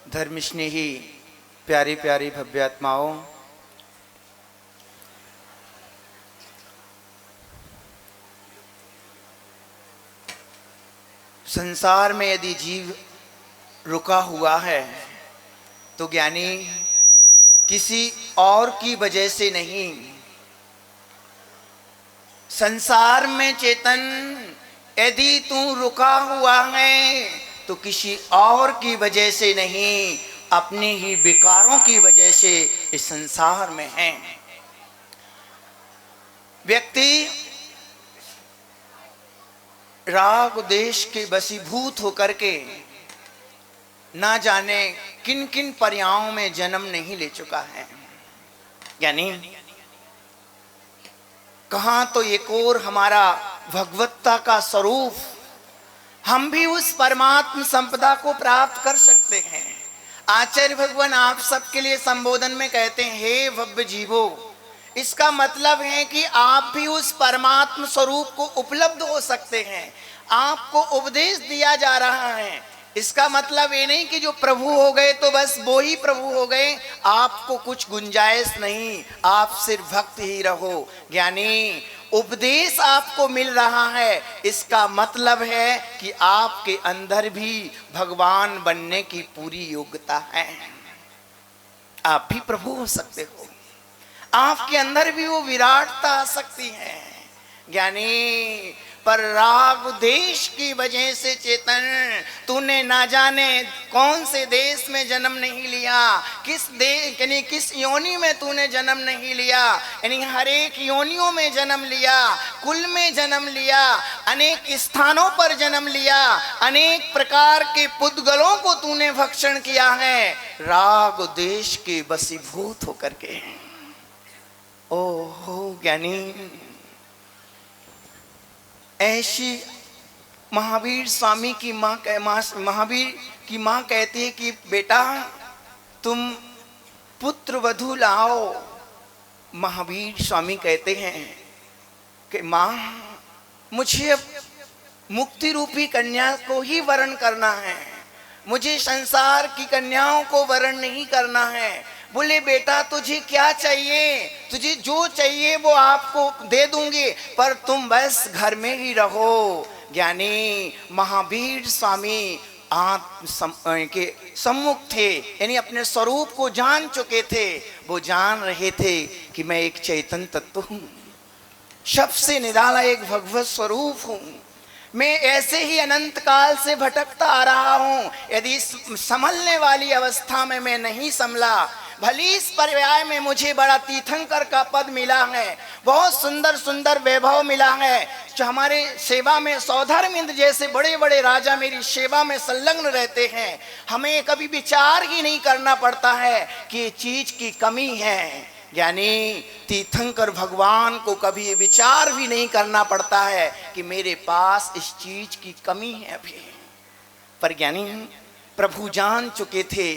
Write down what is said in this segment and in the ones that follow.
धर्मस्नेही प्यारी प्यारी भव्य आत्माओं, संसार में यदि जीव रुका हुआ है तो ज्ञानी किसी और की वजह से नहीं, संसार में चेतन यदि तू रुका हुआ है तो किसी और की वजह से नहीं, अपने ही विकारों की वजह से इस संसार में है। व्यक्ति राग देश के वशीभूत होकर के ना जाने किन किन पर्यायों में जन्म नहीं ले चुका है। यानी कहाँ तो एक और हमारा भगवत्ता का स्वरूप, हम भी उस परमात्म संपदा को प्राप्त कर सकते हैं। आचार्य भगवान आप सबके लिए संबोधन में कहते हैं, हे भव्य जीवो, इसका मतलब है कि आप भी उस परमात्म स्वरूप को उपलब्ध हो सकते हैं। आपको उपदेश दिया जा रहा है, इसका मतलब ये नहीं कि जो प्रभु हो गए तो बस वो ही प्रभु हो गए, आपको कुछ गुंजाइश नहीं, आप सिर्फ भक्त ही रहो। ज्ञानी उपदेश आपको मिल रहा है, इसका मतलब है कि आपके अंदर भी भगवान बनने की पूरी योग्यता है। आप भी प्रभु हो सकते हो, आपके अंदर भी वो विराटता आ सकती है। ज्ञानी पर राग देश की वजह से चेतन तूने ना जाने कौन से देश में जन्म नहीं लिया, किस देश यानी किस योनि में तूने जन्म नहीं लिया, यानी हर एक योनियों में जन्म लिया, कुल में जन्म लिया, अनेक स्थानों पर जन्म लिया, अनेक प्रकार के पुद्गलों को तूने भक्षण किया है राग देश के वशीभूत होकर के। ओहो ज्ञानी, ऐसी महावीर स्वामी की महावीर की माँ कहती है कि बेटा तुम पुत्र वधू लाओ। महावीर स्वामी कहते हैं कि माँ मुझे अब मुक्ति रूपी कन्या को ही वरण करना है, मुझे संसार की कन्याओं को वरण नहीं करना है। बोले बेटा तुझे क्या चाहिए, तुझे जो चाहिए वो आपको दे दूंगी, पर तुम बस घर में ही रहो। ज्ञानी महावीर स्वामी आत्म के सम्मुख थे, यानी अपने स्वरूप को जान चुके थे। वो जान रहे थे कि मैं एक चैतन्य तत्व हूँ, सबसे निराला एक भगवत स्वरूप हूँ। मैं ऐसे ही अनंत काल से भटकता आ रहा हूँ। यदि संभलने वाली अवस्था में मैं नहीं संभला, भली इस पर्याय में मुझे बड़ा तीर्थंकर का पद मिला है, बहुत सुंदर सुंदर वैभव मिला है, जो हमारे सेवा में सौधर्मिंद्र जैसे बड़े बड़े राजा मेरी सेवा में संलग्न रहते हैं। हमें कभी विचार ही नहीं करना पड़ता है कि ये चीज की कमी है। यानी तीर्थंकर भगवान को कभी विचार भी नहीं करना पड़ता है कि मेरे पास इस चीज की कमी है अभी। पर ज्ञानी प्रभु जान चुके थे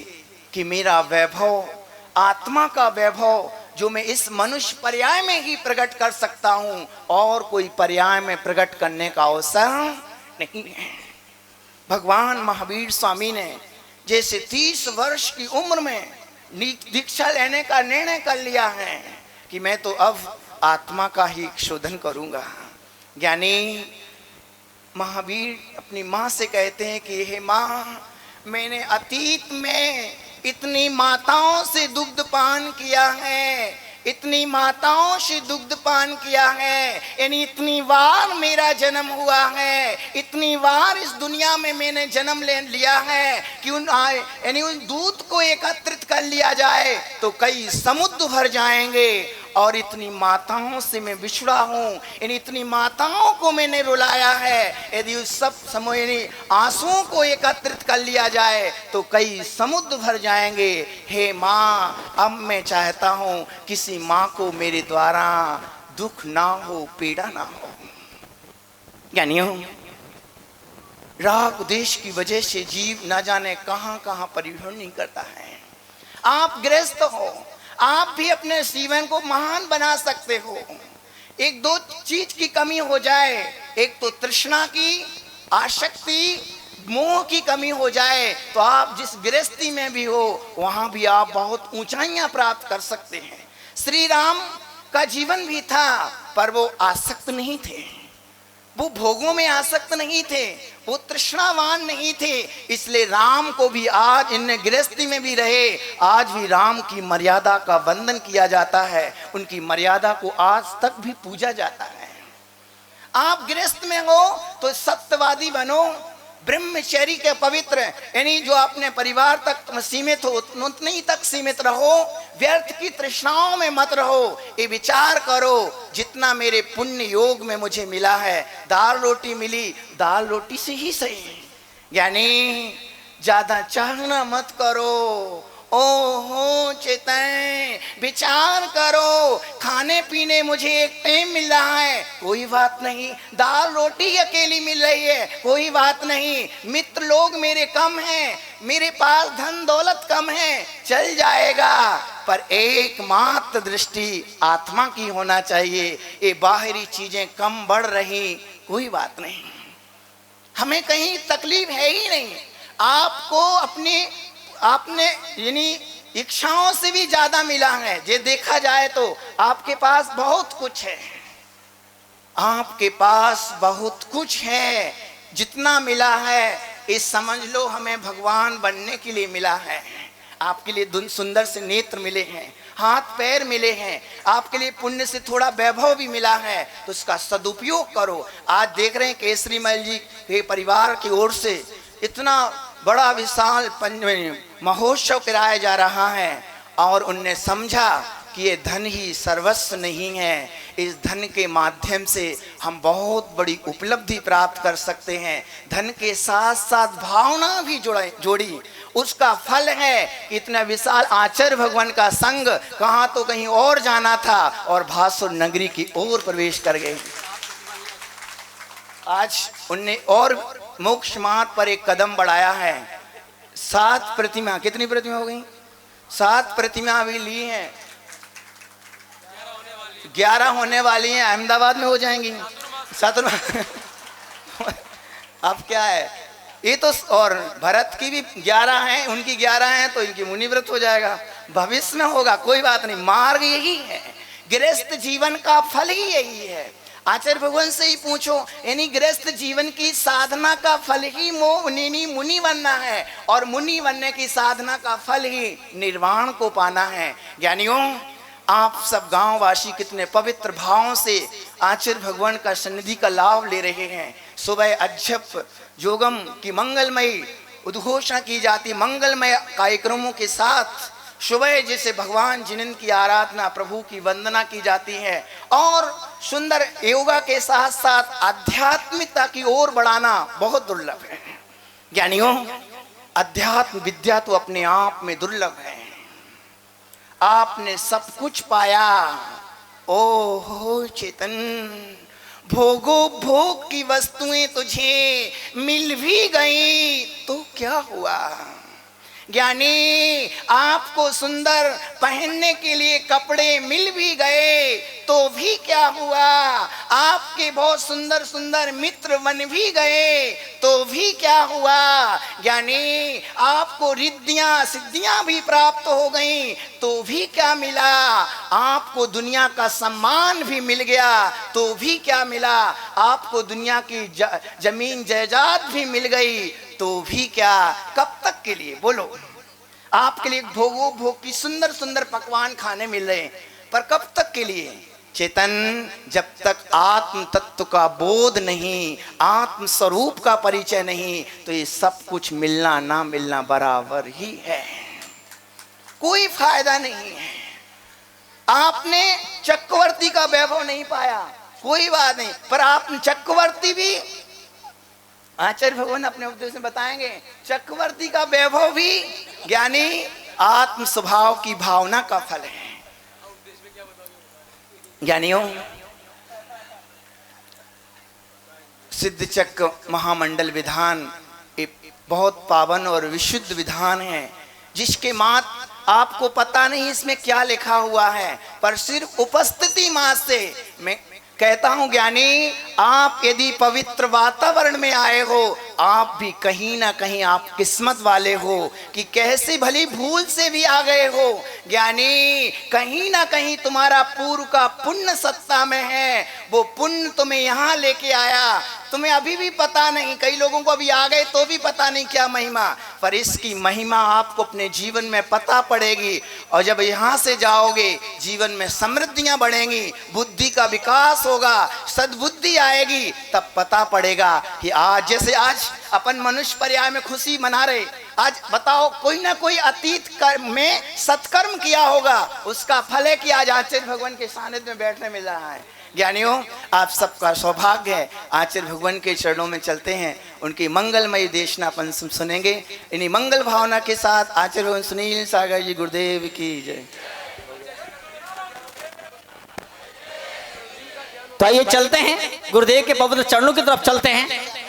कि मेरा वैभव, आत्मा का वैभव जो मैं इस मनुष्य पर्याय में ही प्रकट कर सकता हूँ, और कोई पर्याय में प्रकट करने का अवसर नहीं है। भगवान महावीर स्वामी ने जैसे 30 वर्ष की उम्र में दीक्षा लेने का निर्णय कर लिया है कि मैं तो अब आत्मा का ही शोधन करूंगा। ज्ञानी महावीर अपनी माँ से कहते हैं कि हे माँ, मैंने अतीत में इतनी माताओं से दुग्ध पान किया है, इतनी माताओं से दुग्ध पान किया है, यानी इतनी बार मेरा जन्म हुआ है, इतनी बार इस दुनिया में मैंने जन्म ले लिया है कि उन दूध को एकत्रित कर लिया जाए तो कई समुद्र भर जाएंगे। और इतनी माताओं से मैं बिछड़ा हूँ, यानी इतनी माताओं को मैंने रुलाया है, यदि उस सब समय आंसुओं को एकत्रित कर लिया जाए तो कई समुद्र भर जाएंगे। हे माँ, अब मैं चाहता हूँ किसी माँ को मेरे द्वारा दुख ना हो, पीड़ा ना हो। यानी राग देश की वजह से जीव ना जाने कहाँ कहाँ परिभ्रमण नहीं करता है। आप गृहस्थ हो, आप भी अपने जीवन को महान बना सकते हो। एक दो चीज की कमी हो जाए, एक तो तृष्णा की, आसक्ति, मोह की कमी हो जाए तो आप जिस गृहस्थी में भी हो वहां भी आप बहुत ऊंचाइयां प्राप्त कर सकते हैं। श्री राम का जीवन भी था, पर वो आसक्त नहीं थे, वो भोगों में आसक्त नहीं थे, वो तृष्णावान नहीं थे। इसलिए राम को भी आज इन गृहस्थी में भी रहे, आज भी राम की मर्यादा का वंदन किया जाता है, उनकी मर्यादा को आज तक भी पूजा जाता है। आप गृहस्थ में हो तो सत्यवादी बनो, ब्रह्मचर्य के पवित्र, यानी जो अपने परिवार तक सीमित हो उतने ही तक सीमित रहो, व्यर्थ की तृष्णाओं में मत रहो। ये विचार करो जितना मेरे पुण्य योग में मुझे मिला है, दाल रोटी मिली, दाल रोटी से ही सही, यानी ज्यादा चाहना मत करो। ओहो चेतन, विचार करो, खाने पीने मुझे एक टाइम मिल रहा है, कोई बात नहीं, दाल रोटी अकेली मिल रही है, कोई बात नहीं, मित्र लोग मेरे कम हैं, मेरे पास धन दौलत कम है, चल जाएगा, पर एकमात्र दृष्टि आत्मा की होना चाहिए। ये बाहरी चीजें कम बढ़ रही, कोई बात नहीं, हमें कहीं तकलीफ है ही नहीं। आपको आपने यानी इच्छाओं से भी ज्यादा मिला है। ये देखा जाए तो आपके पास बहुत कुछ है, आपके पास बहुत कुछ है। जितना मिला है ये समझ लो हमें भगवान बनने के लिए मिला है। आपके लिए सुंदर से नेत्र मिले हैं, हाथ पैर मिले हैं, आपके लिए पुण्य से थोड़ा वैभव भी मिला है, तो उसका सदुपयोग करो। आज देख रहे हैं केसरी महल जी के परिवार की ओर से इतना बड़ा विशाल महोत्सव कराया जा रहा है, और उनने समझा कि ये धन ही सर्वस्व नहीं है, इस धन के माध्यम से हम बहुत बड़ी उपलब्धि प्राप्त कर सकते हैं। धन के साथ साथ भावना भी जोड़ी, उसका फल है कि इतना विशाल आचार्य भगवान का संग, कहाँ तो कहीं और जाना था और भासुर नगरी की ओर प्रवेश कर गए। आज उनने और मोक्ष मार्ग पर एक कदम बढ़ाया है। 7 प्रतिमा, कितनी प्रतिमा हो गई? 7 प्रतिमा अभी ली हैं, 11 होने वाली हैं, अहमदाबाद में हो जाएंगी 7। अब क्या है ये तो, और भरत की भी 11 हैं, उनकी 11 हैं, तो इनकी मुनिव्रत हो जाएगा, भविष्य में होगा, कोई बात नहीं। मार्ग यही है, गृहस्थ जीवन का फल ही यही है। आचार्य भगवान से ही पूछो, यानी गृहस्थ जीवन की साधना का फल ही मुनि बनना है, और मुनि बनने की साधना का फल ही निर्वाण को पाना है। ज्ञानियों, आप सब गांववासी कितने पवित्र भावों से आचार्य भगवान का सन्निधि का लाभ ले रहे हैं। सुबह अज्जप जोगम की मंगलमयी उद्घोषणा की जाती, मंगलमय कार्यक्रमों के साथ सुबह जैसे भगवान जिनन की आराधना, प्रभु की वंदना की जाती है, और सुंदर योगा के साथ साथ आध्यात्मिकता की ओर बढ़ाना बहुत दुर्लभ है। ज्ञानियों, अध्यात्म विद्या तो अपने आप में दुर्लभ है। आपने सब कुछ पाया, ओहो चेतन, भोगो भोग की वस्तुएं तुझे मिल भी गई तो क्या हुआ। ज्ञानी, आपको सुंदर पहनने के लिए कपड़े मिल भी गए तो भी क्या हुआ, आपके बहुत सुंदर सुंदर मित्र बन भी गए तो भी क्या हुआ। ज्ञानी, आपको रिद्धियां सिद्धियां भी प्राप्त हो गई तो भी क्या मिला, आपको दुनिया का सम्मान भी मिल गया तो भी क्या मिला, आपको दुनिया की जमीन जायदाद भी मिल गई तो भी क्या। कब तक के लिए बोलो, आपके लिए भोगो भोग की सुंदर सुंदर पकवान खाने मिल रहे हैं, पर कब तक के लिए। चेतन, जब तक आत्म तत्व का बोध नहीं, आत्म स्वरूप का परिचय नहीं, तो ये सब कुछ मिलना ना मिलना बराबर ही है, कोई फायदा नहीं है। आपने चक्रवर्ती का वैभव नहीं पाया, कोई बात नहीं, पर आप चक्रवर्ती भी, आचार्य भगवान अपने उपदेश में बताएंगे, चक्रवर्ती का वैभव भी ज्ञानी आत्म स्वभाव की भावना का फल है। ज्ञानियों, सिद्ध चक्र महामंडल विधान एक बहुत पावन और विशुद्ध विधान है, जिसके मात आपको पता नहीं इसमें क्या लिखा हुआ है, पर सिर्फ उपस्थिति मात्र से मैं कहता हूं ज्ञानी, आप यदि पवित्र वातावरण में आए हो, आप भी कहीं ना कहीं आप किस्मत वाले हो कि कैसे भली भूल से भी आ गए हो। ज्ञानी, कहीं ना कहीं तुम्हारा पूर्व का पुण्य सत्ता में है, वो पुण्य तुम्हें यहाँ लेके आया। तुम्हें अभी भी पता नहीं, कई लोगों को अभी आ गए तो भी पता नहीं क्या महिमा, पर इसकी महिमा आपको अपने जीवन में पता पड़ेगी। और जब यहाँ से जाओगे, जीवन में समृद्धियां बढ़ेंगी, बुद्धि का विकास होगा, सद्बुद्धि आएगी, तब पता पड़ेगा कि आज जैसे आज अपन मनुष्य पर्याय में खुशी मना रहे, आज बताओ कोई ना कोई अतीत कर्म में सत्कर्म किया होगा, उसका फल है कि आज आचार्य भगवान के सानिध्य में बैठने मिल रहा है। ज्ञानियों, आप सबका सौभाग्य है। आचार्य भगवान के चरणों में चलते हैं, उनकी मंगलमयी देशना अपन सुनेंगे। इन्हीं मंगल भावना के साथ आचार्य भगवान सुनील सागर जी गुरुदेव की जय। तो आइए चलते हैं, गुरुदेव के पवित्र चरणों की तरफ चलते हैं।